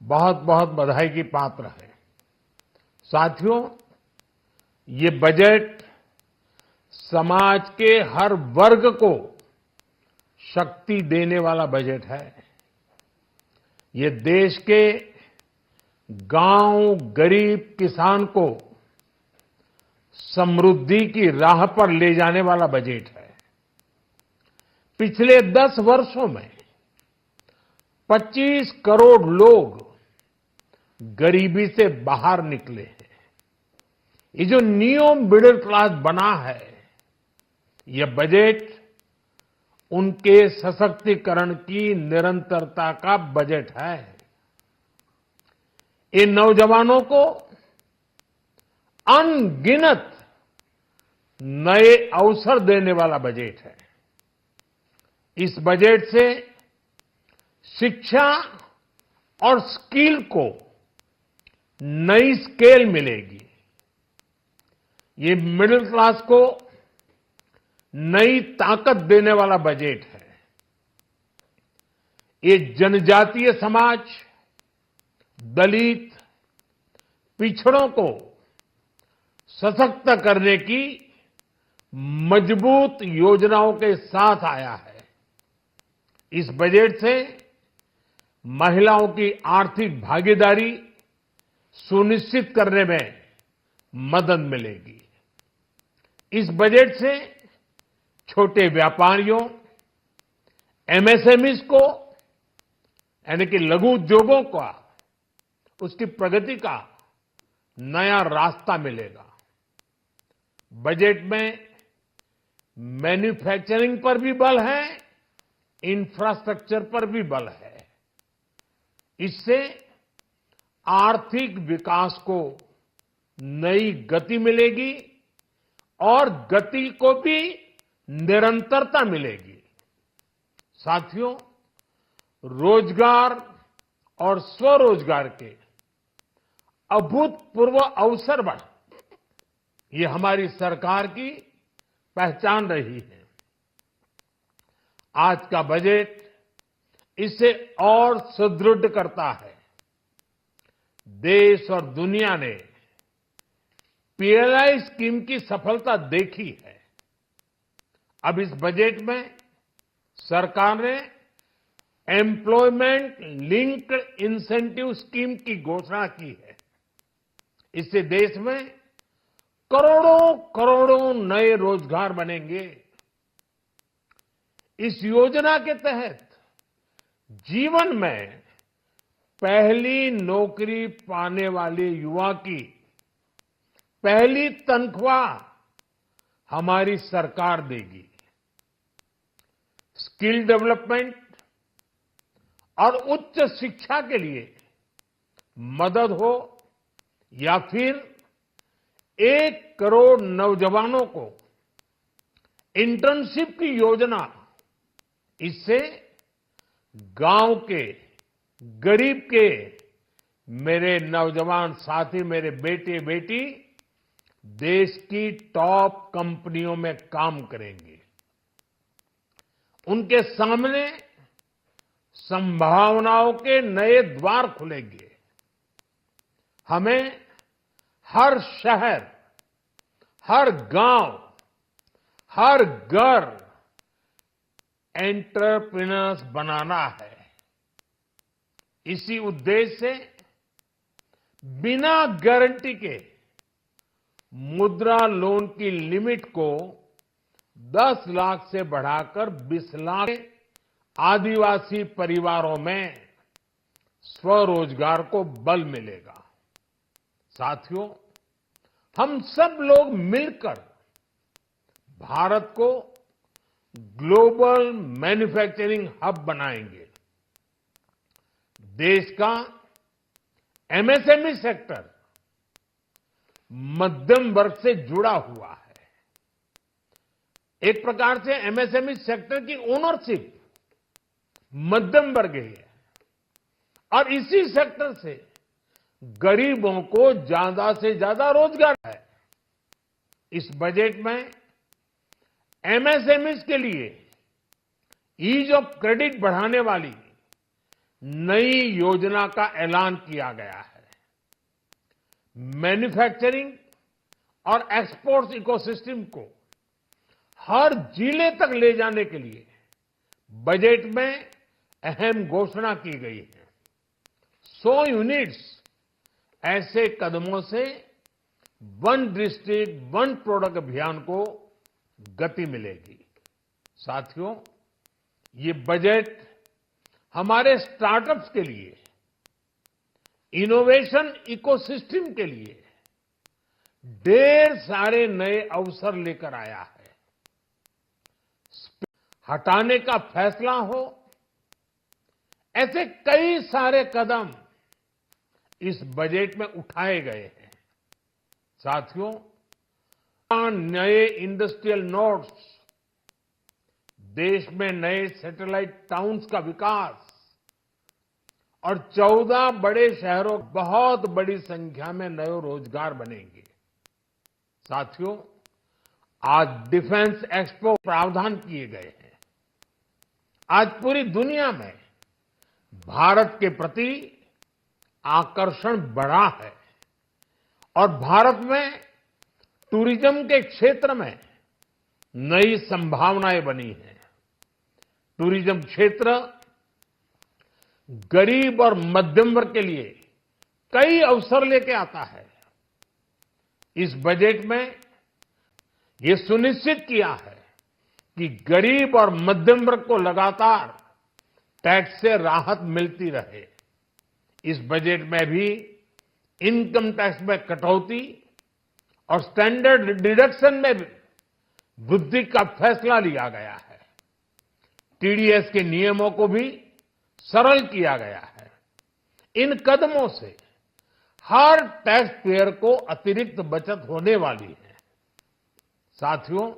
बहुत बहुत बधाई की पात्र है। साथियों, ये बजट समाज के हर वर्ग को शक्ति देने वाला बजट है। ये देश के गांव, गरीब किसान को समृद्धि की राह पर ले जाने वाला बजट है। पिछले 10 वर्षों में 25 करोड़ लोग गरीबी से बाहर निकले हैं। ये जो न्यू मिडिल क्लास बना है, ये बजट उनके सशक्तिकरण की निरंतरता का बजट है। ये नौजवानों को अनगिनत नए अवसर देने वाला बजट है। इस बजट से शिक्षा और स्किल को नई स्केल मिलेगी। ये मिडिल क्लास को नई ताकत देने वाला बजट है। ये जनजातीय समाज, दलित, पिछड़ों को सशक्त करने की मजबूत योजनाओं के साथ आया है। इस बजट से महिलाओं की आर्थिक भागीदारी सुनिश्चित करने में मदद मिलेगी। इस बजट से छोटे व्यापारियों, एमएसएमईज को, यानी कि लघु उद्योगों का, उसकी प्रगति का नया रास्ता मिलेगा। बजट में मैन्युफैक्चरिंग पर भी बल है, इंफ्रास्ट्रक्चर पर भी बल है। इससे आर्थिक विकास को नई गति मिलेगी और गति को भी निरंतरता मिलेगी। साथियों, रोजगार और स्वरोजगार के अभूतपूर्व अवसर बढ़, ये हमारी सरकार की पहचान रही है। आज का बजट इसे और सुदृढ़ करता है। देश और दुनिया ने पीएलआई स्कीम की सफलता देखी है। अब इस बजट में सरकार ने एम्प्लॉयमेंट लिंक्ड इंसेंटिव स्कीम की घोषणा की है। इससे देश में करोड़ों करोड़ों नए रोजगार बनेंगे। इस योजना के तहत जीवन में पहली नौकरी पाने वाले युवा की पहली तनख्वाह हमारी सरकार देगी। स्किल डेवलपमेंट और उच्च शिक्षा के लिए मदद हो या फिर 1 करोड़ नौजवानों को इंटर्नशिप की योजना, इससे गांव के, गरीब के मेरे नौजवान साथी, मेरे बेटे बेटी देश की टॉप कंपनियों में काम करेंगे। उनके सामने संभावनाओं के नए द्वार खुलेंगे। हमें हर शहर, हर गांव, हर घर एंटरप्रेन्योर्स बनाना है। इसी उद्देश्य से बिना गारंटी के मुद्रा लोन की लिमिट को 10 लाख से बढ़ाकर 20 लाख आदिवासी परिवारों में स्वरोजगार को बल मिलेगा। साथियों, हम सब लोग मिलकर भारत को ग्लोबल मैन्युफैक्चरिंग हब बनाएंगे। देश का एमएसएमई सेक्टर मध्यम वर्ग से जुड़ा हुआ है। एक प्रकार से एमएसएमई सेक्टर की ओनरशिप मध्यम वर्ग ही है और इसी सेक्टर से गरीबों को ज्यादा से ज्यादा रोजगार है। इस बजट में एमएसएमईज के लिए ईज ऑफ क्रेडिट बढ़ाने वाली नई योजना का ऐलान किया गया है। मैन्युफैक्चरिंग और एक्सपोर्ट्स इकोसिस्टम को हर जिले तक ले जाने के लिए बजट में अहम घोषणा की गई है। 100 यूनिट्स ऐसे कदमों से वन डिस्ट्रिक्ट वन प्रोडक्ट अभियान को गति मिलेगी। साथियों, ये बजट हमारे स्टार्टअप्स के लिए, इनोवेशन इकोसिस्टम के लिए ढेर सारे नए अवसर लेकर आया है। हटाने का फैसला हो, ऐसे कई सारे कदम इस बजट में उठाए गए हैं। साथियों, नए इंडस्ट्रियल नोड्स, देश में नए सैटेलाइट टाउन्स का विकास और 14 बड़े शहरों, बहुत बड़ी संख्या में नए रोजगार बनेंगे। साथियों, आज डिफेंस एक्सपो प्रावधान किए गए हैं। आज पूरी दुनिया में भारत के प्रति आकर्षण बढ़ा है और भारत में टूरिज्म के क्षेत्र में नई संभावनाएं बनी हैं। टूरिज्म क्षेत्र गरीब और मध्यम वर्ग के लिए कई अवसर लेके आता है। इस बजट में ये सुनिश्चित किया है कि गरीब और मध्यम वर्ग को लगातार टैक्स से राहत मिलती रहे। इस बजट में भी इनकम टैक्स में कटौती और स्टैंडर्ड डिडक्शन में भी वृद्धि का फैसला लिया गया है। टीडीएस के नियमों को भी सरल किया गया है। इन कदमों से हर टैक्स पेयर को अतिरिक्त बचत होने वाली है। साथियों,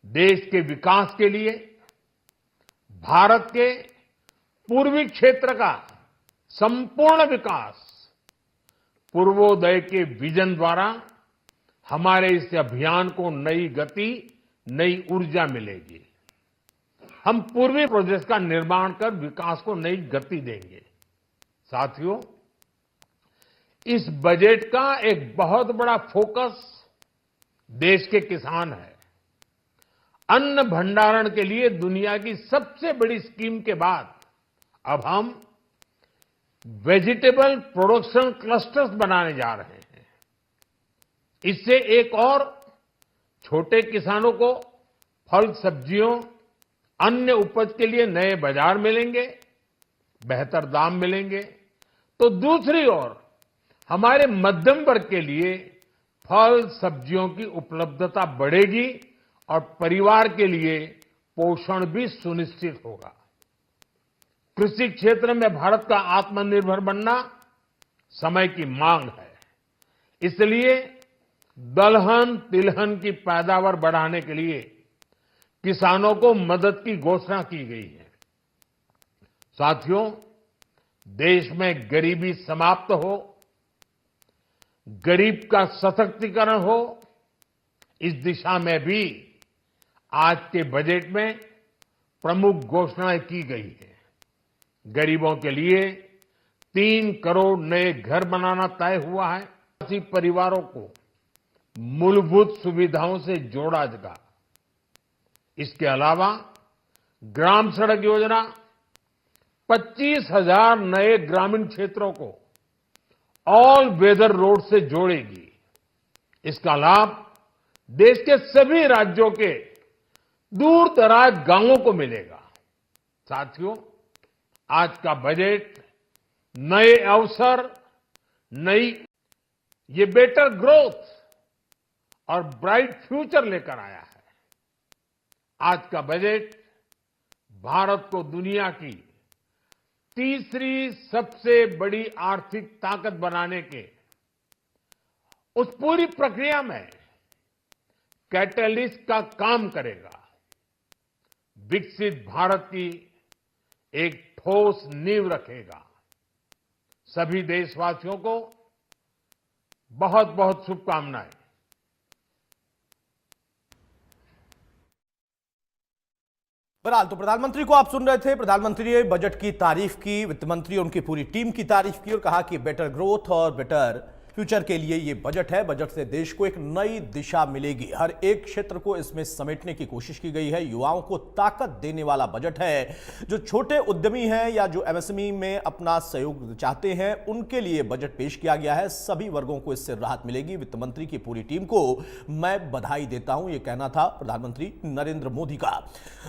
देश के विकास के लिए भारत के पूर्वी क्षेत्र का संपूर्ण विकास पूर्वोदय के विजन द्वारा हमारे इस अभियान को नई गति, नई ऊर्जा मिलेगी। हम पूर्वी प्रोजेक्ट्स का निर्माण कर विकास को नई गति देंगे। साथियों, इस बजट का एक बहुत बड़ा फोकस देश के किसान है। अन्न भंडारण के लिए दुनिया की सबसे बड़ी स्कीम के बाद अब हम वेजिटेबल प्रोडक्शन क्लस्टर्स बनाने जा रहे हैं। इससे एक और छोटे किसानों को फल, सब्जियों, अन्य उपज के लिए नए बाजार मिलेंगे, बेहतर दाम मिलेंगे। तो दूसरी ओर हमारे मध्यम वर्ग के लिए फल, सब्जियों की उपलब्धता बढ़ेगी और परिवार के लिए पोषण भी सुनिश्चित होगा। कृषि क्षेत्र में भारत का आत्मनिर्भर बनना समय की मांग है। इसलिए दलहन, तिलहन की पैदावार बढ़ाने के लिए किसानों को मदद की घोषणा की गई है। साथियों, देश में गरीबी समाप्त हो, गरीब का सशक्तिकरण हो, इस दिशा में भी आज के बजट में प्रमुख घोषणाएं की गई है। गरीबों के लिए 3 करोड़ नए घर बनाना तय हुआ है। ऐसे परिवारों को मूलभूत सुविधाओं से जोड़ा जाएगा। इसके अलावा ग्राम सड़क योजना 25,000 नए ग्रामीण क्षेत्रों को ऑल वेदर रोड से जोड़ेगी। इसका लाभ देश के सभी राज्यों के दूर दराज गांवों को मिलेगा। साथियों, आज का बजट नए अवसर, ये बेटर ग्रोथ और ब्राइट फ्यूचर लेकर आया है। आज का बजट भारत को दुनिया की तीसरी सबसे बड़ी आर्थिक ताकत बनाने के उस पूरी प्रक्रिया में कैटलिस्ट का काम करेगा। विकसित भारत की एक ठोस नींव रखेगा। सभी देशवासियों को बहुत बहुत शुभकामनाएं। बहरहाल तो प्रधानमंत्री को आप सुन रहे थे। प्रधानमंत्री ने बजट की तारीफ की, वित्त मंत्री और उनकी पूरी टीम की तारीफ की और कहा कि बेटर ग्रोथ और बेटर फ्यूचर के लिए ये बजट है। बजट से देश को एक नई दिशा मिलेगी। हर एक क्षेत्र को इसमें समेटने की कोशिश की गई है। युवाओं को ताकत देने वाला बजट है। जो छोटे उद्यमी हैं या जो एमएसएमई में अपना सहयोग चाहते हैं, उनके लिए बजट पेश किया गया है। सभी वर्गों को इससे राहत मिलेगी। वित्त मंत्री की पूरी टीम को मैं बधाई देता हूं, यह कहना था प्रधानमंत्री नरेंद्र मोदी का।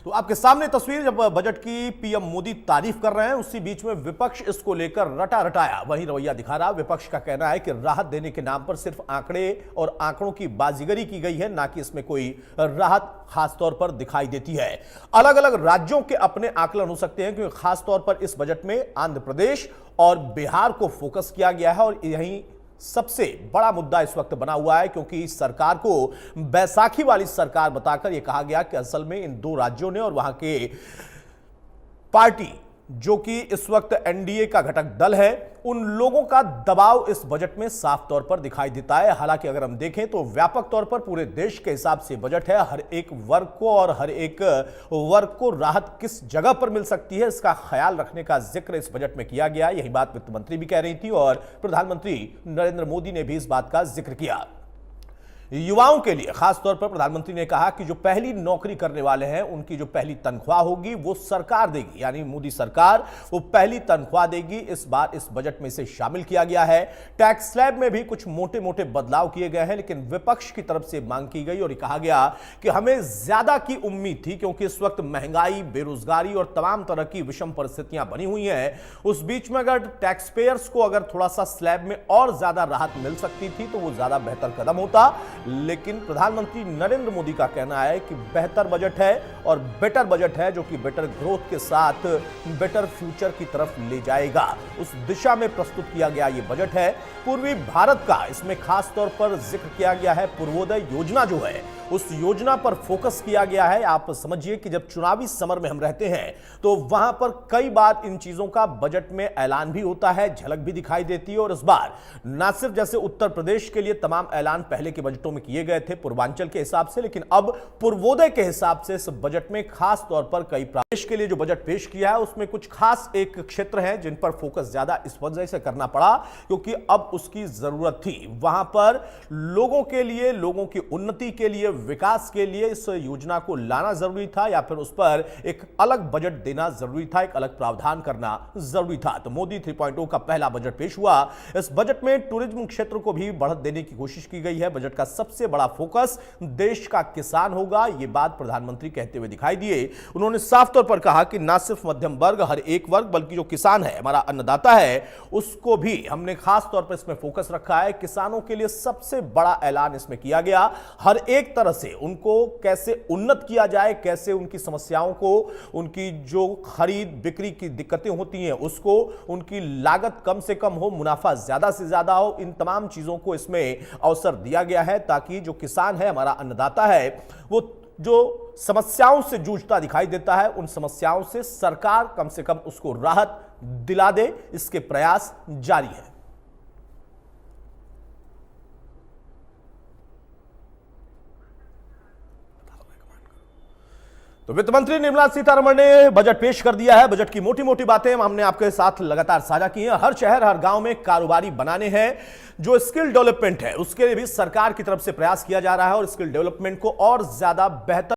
तो आपके सामने तस्वीर, जब बजट की पीएम मोदी तारीफ कर रहे हैं, उसी बीच में विपक्ष इसको लेकर रटा रटाया वही रवैया दिखा रहा। विपक्ष का कहना है कि राहत देने के नाम पर सिर्फ आंकड़े और आंकड़ों की बाजीगरी की गई है, ना कि इसमें कोई राहत खासतौर पर दिखाई देती है। अलग अलग राज्यों के अपने आकलन हो सकते हैं, क्योंकि खासतौर पर इस बजट में आंध्र प्रदेश और बिहार को फोकस किया गया है और यही सबसे बड़ा मुद्दा इस वक्त बना हुआ है, क्योंकि इस सरकार को बैसाखी वाली सरकार बताकर यह कहा गया कि असल में इन दो राज्यों ने और वहां के पार्टी जो कि इस वक्त एनडीए का घटक दल है, उन लोगों का दबाव इस बजट में साफ तौर पर दिखाई देता है। हालांकि अगर हम देखें तो व्यापक तौर पर पूरे देश के हिसाब से बजट है। हर एक वर्ग को और हर एक वर्ग को राहत किस जगह पर मिल सकती है, इसका ख्याल रखने का जिक्र इस बजट में किया गया। यही बात वित्त मंत्री भी कह रही थी और प्रधानमंत्री नरेंद्र मोदी ने भी इस बात का जिक्र किया। युवाओं के लिए खासतौर पर प्रधानमंत्री ने कहा कि जो पहली नौकरी करने वाले हैं, उनकी जो पहली तनख्वाह होगी वो सरकार देगी, यानी मोदी सरकार वो पहली तनख्वाह देगी। इस बार इस बजट में इसे शामिल किया गया है। टैक्स स्लैब में भी कुछ मोटे मोटे बदलाव किए गए हैं, लेकिन विपक्ष की तरफ से मांग की गई और ये कहा गया कि हमें ज्यादा की उम्मीद थी, क्योंकि इस वक्त महंगाई, बेरोजगारी और तमाम तरह की विषम परिस्थितियां बनी हुई हैं। उस बीच में अगर टैक्स पेयर्स को अगर थोड़ा सा स्लैब में और ज्यादा राहत मिल सकती थी तो वो ज्यादा बेहतर कदम होता। लेकिन प्रधानमंत्री नरेंद्र मोदी का कहना है कि बेहतर बजट है और बेटर बजट है, जो कि बेटर ग्रोथ के साथ बेटर फ्यूचर की तरफ ले जाएगा। उस दिशा में प्रस्तुत किया गया यह बजट है। पूर्वी भारत का इसमें खास तौर पर जिक्र किया गया है। पूर्वोदय योजना जो है, उस योजना पर फोकस किया गया है। आप समझिए कि जब चुनावी समर में हम रहते हैं तो वहां पर कई बार इन चीजों का बजट में ऐलान भी होता है, झलक भी दिखाई देती है। और इस बार न सिर्फ जैसे उत्तर प्रदेश के लिए तमाम ऐलान पहले के बजटों में किए गए थे पूर्वांचल के हिसाब से, लेकिन अब पूर्वोदय के हिसाब से इस बजट में खास तौर पर कई प्रदेश के लिए जो बजट पेश किया है, उसमें कुछ खास एक क्षेत्र हैं जिन पर फोकस ज्यादा इस वजह से करना पड़ा क्योंकि अब उसकी जरूरत थी। वहां पर लोगों के लिए, लोगों की उन्नति के लिए, विकास के लिए इस योजना को लाना जरूरी था, या फिर उस पर एक अलग बजट देना जरूरी था, एक अलग प्रावधान करना जरूरी था। तो मोदी 3.0 का पहला बजट पेश हुआ। इस बजट में टूरिज्म क्षेत्र को भी बढ़त देने की कोशिश की गई है। बजट का सबसे बड़ा फोकस देश का किसान होगा, यह बात प्रधानमंत्री कहते हुए दिखाई दिए। उन्होंने साफ तौर पर कहा कि न सिर्फ मध्यम वर्ग, हर एक वर्ग, बल्कि जो किसान है, हमारा अन्नदाता है, उसको भी हमने खास तौर पर इसमें फोकस रखा है। किसानों के लिए सबसे बड़ा ऐलान इसमें किया गया। हर एक तरह से उनको कैसे उन्नत किया जाए, कैसे उनकी समस्याओं को, उनकी जो खरीद बिक्री की दिक्कतें होती हैं उसको, उनकी लागत कम से कम हो, मुनाफा ज्यादा से ज्यादा हो, इन तमाम चीजों को इसमें अवसर दिया गया है, ताकि जो किसान है, हमारा अन्नदाता है, वो जो समस्याओं से जूझता दिखाई देता है, उन समस्याओं से सरकार कम से कम उसको राहत दिला दे, इसके प्रयास जारी है। तो वित्त मंत्री निर्मला सीतारमण ने बजट पेश कर दिया है। बजट की मोटी मोटी बातें हमने आपके साथ लगातार साझा की हैं। हर शहर, हर गांव में कारोबारी बनाने हैं। जो स्किल डेवलपमेंट है, उसके लिए भी सरकार की तरफ से प्रयास किया जा रहा है और स्किल डेवलपमेंट को और ज्यादा बेहतर